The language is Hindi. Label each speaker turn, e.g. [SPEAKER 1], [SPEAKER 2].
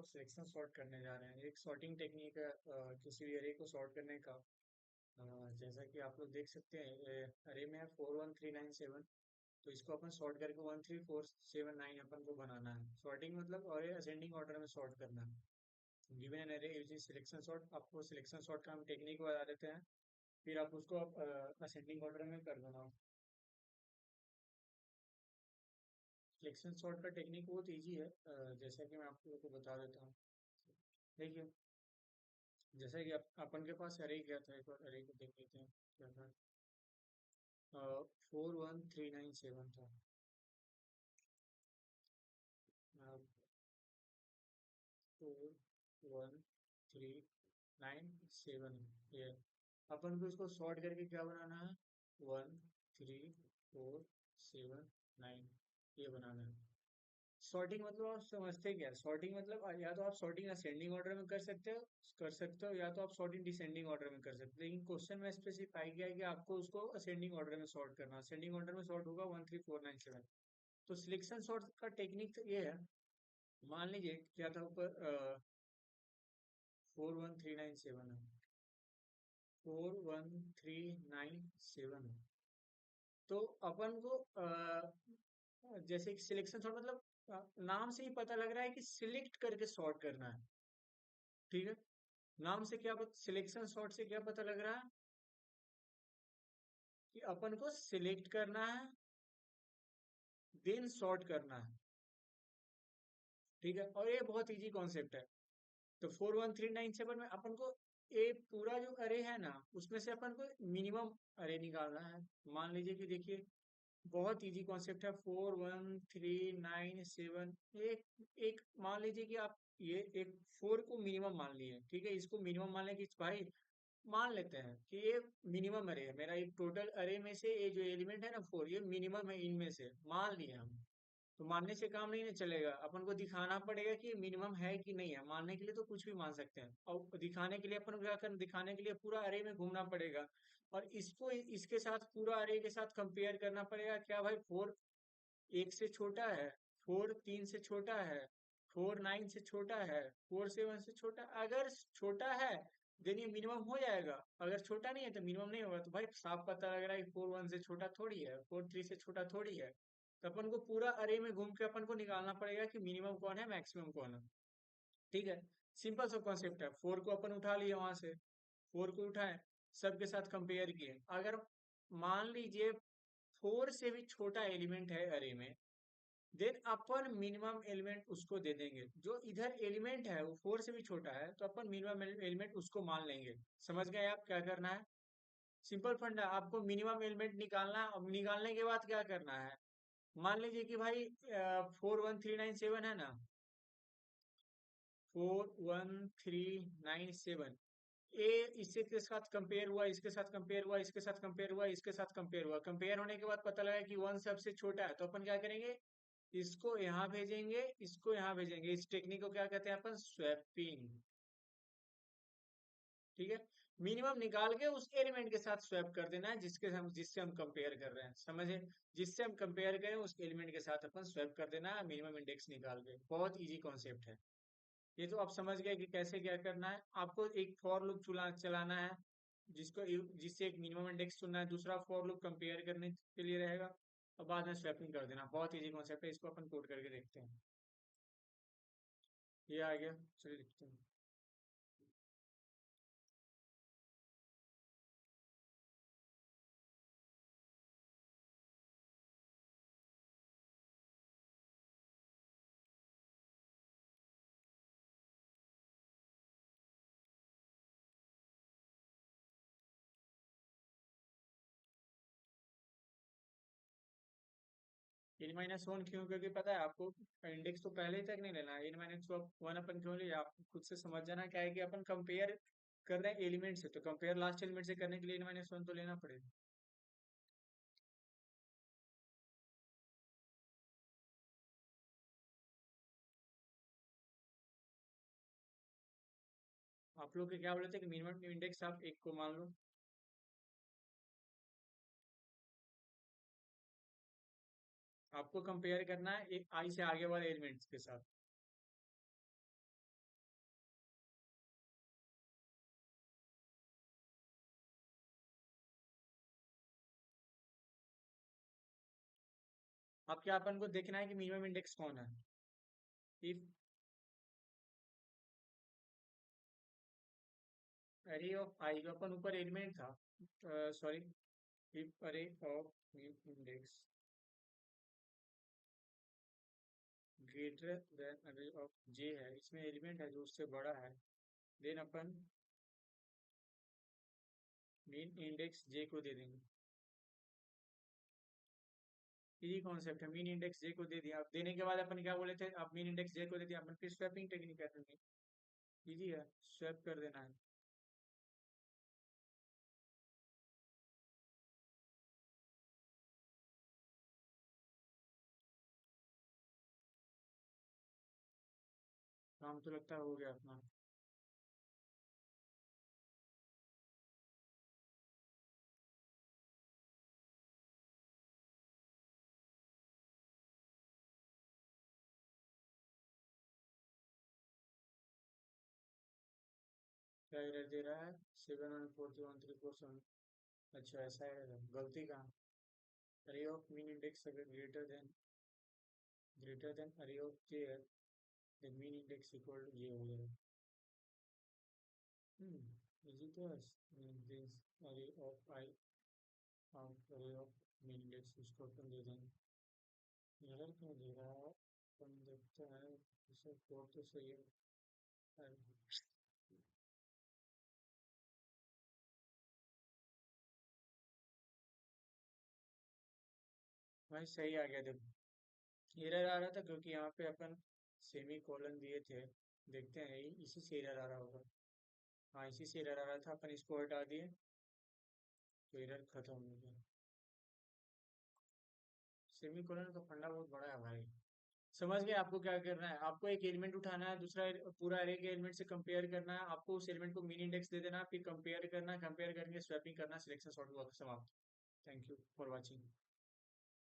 [SPEAKER 1] लोग सिलेक्शन सॉर्ट करने जा रहे हैं। एक सॉर्टिंग टेक्निक है किसी भी अरे को सॉर्ट करने का। जैसा कि आप लोग देख सकते हैं अरे में है 4 1 3 9 7। तो इसको अपन सॉर्ट करके 1 3 4 7 9 अपन को बनाना है। सॉर्टिंग मतलब और असेंडिंग ऑर्डर में सॉर्ट करना है। गिवन एन अरे यूजिंग सिलेक्शन सॉर्ट, आपको सिलेक्शन सॉर्ट का हम टेक्निक बता देते हैं। फिर आप उसको असेंडिंग ऑर्डर में कर देना। सिलेक्शन सॉर्ट का टेक्निक बहुत ईजी है, जैसा कि मैं आप लोगों को बता देता हूँ। देखिए, जैसा कि अपन के पास अरे क्या था, एक बार अरे को देख लेते हैं क्या था। 4 1 3 9 7 था। 4 1 3 9 7, ये अपन को इसको सॉर्ट करके क्या बनाना है, 1 3 4 7 9, ये बनाना है। सॉर्टिंग मतलब आप समझते क्या, सॉर्टिंग मतलब या तो आप सॉर्टिंग असेंडिंग ऑर्डर में कर सकते हो या तो आप सॉर्टिंग डिसेंडिंग ऑर्डर में कर सकते हो। लेकिन क्वेश्चन में स्पेसिफाई किया है कि आपको उसको असेंडिंग ऑर्डर में सॉर्ट करना, असेंडिंग ऑर्डर में सॉर्ट होगा 1 3 4 9 7। तो सिलेक्शन सॉर्ट का टेक्निक ये है। मान लीजिए क्या था ऊपर, 4 1 3 9 7 है। 4 1 3 9 7 है। तो अपन को जैसे कि सिलेक्शन सॉर्ट मतलब नाम से ही पता लग रहा है कि सिलेक्ट करके सॉर्ट करना है। ठीक है, नाम से क्या सिलेक्शन सॉर्ट से क्या पता लग रहा है कि अपन को सिलेक्ट करना है, देन सॉर्ट करना है। ठीक है, और ये बहुत इजी कॉन्सेप्ट है। तो 4 1 3 9 7 में अपन को ये पूरा जो अरे है ना, उसमें से अपन को मिनिमम अरे निकालना है। मान लीजिए कि देखिए, बहुत इजी कॉन्सेप्ट है। 4 1 3 9 7, एक एक मान लीजिए कि आप ये एक फोर को मिनिमम मान लिए। ठीक है, इसको मिनिमम मान लें कि भाई मान लेते हैं कि ये मिनिमम अरे है मेरा, एक टोटल अरे में से ये जो एलिमेंट है ना 4, ये मिनिमम है इनमें से, मान लिए हम। तो मानने से काम नहीं ना चलेगा, अपन को दिखाना पड़ेगा कि ये मिनिमम है कि नहीं है। मानने के लिए तो कुछ भी मान सकते हैं, और दिखाने के लिए अपन को क्या करना, दिखाने के लिए पूरा अरे में घूमना पड़ेगा। और इसको इसके साथ पूरा अरे के साथ कंपेयर करना पड़ेगा। क्या भाई, 4 1 से छोटा है, 4 3 से छोटा है, 4 9 से छोटा है, 4 7 से छोटा, अगर छोटा है देन ये मिनिमम हो जाएगा। अगर छोटा नहीं है तो मिनिमम नहीं होगा। तो भाई साफ पता लग रहा है कि 4 1 से छोटा थोड़ी है, 4 3 से छोटा थोड़ी है। तो अपन को पूरा अरे में घूम के अपन को निकालना पड़ेगा कि मिनिमम कौन है, मैक्सिमम कौन है। ठीक है, सिंपल सा कॉन्सेप्ट है। 4 को अपन उठा लिए वहां से, 4 को उठाए, सबके साथ कंपेयर किए। अगर मान लीजिए 4 से भी छोटा एलिमेंट है अरे में, देन अपन मिनिमम एलिमेंट उसको दे देंगे। जो इधर एलिमेंट है वो 4 से भी छोटा है, तो अपन मिनिमम एलिमेंट उसको मान लेंगे। समझ गए आप क्या करना है? सिंपल फंडा, आपको मिनिमम एलिमेंट निकालना है। अब निकालने के बाद क्या करना है, मान लीजिए कि भाई 4 1 3 9 7 है ना, 4 1 3 9 7, ए इससे के साथ कंपेयर हुआ, इसके साथ कंपेयर हुआ, इसके साथ कंपेयर हुआ, इसके साथ कंपेयर हुआ। कंपेयर होने के बाद पता लगा कि 1 सबसे छोटा है, तो अपन क्या करेंगे, इसको यहाँ भेजेंगे, इसको यहाँ भेजेंगे। इस टेक्निक को क्या कहते हैं अपन, स्वैपिंग। ठीक है, मिनिमम निकाल के उस एलिमेंट के साथ स्वैप कर देना है जिससे हम कंपेयर कर रहे हैं, समझे? जिससे हम कंपेयर करें उस एलिमेंट के साथ अपन स्वैप कर देना है, मिनिमम इंडेक्स निकाल के। बहुत इजी कॉन्सेप्ट है। ये तो आप समझ गए कि कैसे क्या करना है। आपको एक फॉर लूप चलाना है, जिससे एक मिनिमम इंडेक्स चुनना है, दूसरा फॉर लूप कंपेयर करने के लिए रहेगा, और बाद में स्वैपिंग कर देना। बहुत इजी कॉन्सेप्ट है, इसको अपन कोड करके देखते हैं। ये आ गया, चलिए लिखते हैं। N-1 क्यों, क्योंकि पता है आपको, इंडेक्स तो पहले ही तक नहीं लेना। N-1 अपन क्यों लिया, आप खुद से समझ जाना। क्या है कि अपन कंपेयर कर रहे हैं एलिमेंट से, तो कंपेयर लास्ट एलिमेंट से करने के लिए N-1 तो लेना पड़ेगा। आप लोग के क्या बोले थे कि मिनिमम इंडेक्स आप एक को मान लो। आपको कंपेयर करना है एक आई से आगे वाले एलिमेंट्स के साथ। अब क्या अपन को देखना है कि मिनिमम इंडेक्स कौन है। इफ अरे ऑफ आई, जो अपन ऊपर एलिमेंट था, सॉरी, इफ अरे of index greater than array of J है, इसमें एलिमेंट है जो उससे बड़ा है, देन अपन मीन इंडेक्स जे को दे देंगे। यही कॉन्सेप्ट है, मीन इंडेक्स जे को दे दिया। अब देने के बाद अपन क्या बोले थे, अब मीन इंडेक्स जे को दे दिया, अपन फिर स्वैपिंग टेक्निक कर देंगे। इजी है, स्वैप कर देना है। काम तो लगता है हो गया अपना। क्या एरर दे रहा है, 7143134 अच्छा ऐसा है, गलती कहाँ। अरे ऑफ मीन इंडेक्स अगर greater than array of J है, then mean index equal to ये हो जाएगा। इजी तो है। This array of I of array of mean index, उसको अपन दे देंगे। एरर क्यों दे रहा है, अपन देखते हैं। इसे कोड तो सही है। भाई सही आ गया, देखो एरर आ रहा था क्योंकि यहाँ पे अपन सेमी कोलन दिए थे। देखते हैं इसी से एरर आ रहा होगा। हाँ इसी से एरर आ रहा था, अपन इसको हटा दिए तो एरर खत्म हो गया। सेमी कोलन का फंडा बहुत बड़ा है भाई। समझ गए आपको क्या करना है, आपको एक एलिमेंट उठाना है, दूसरा पूरा अरे के एलिमेंट से कंपेयर करना है, आपको उस एलिमेंट को मिन इंडेक्स दे देना है, फिर कंपेयर करना है, कंपेयर करके स्वैपिंग करना, सिलेक्शन सॉर्ट हुआ समाप्त। Thank you for watching.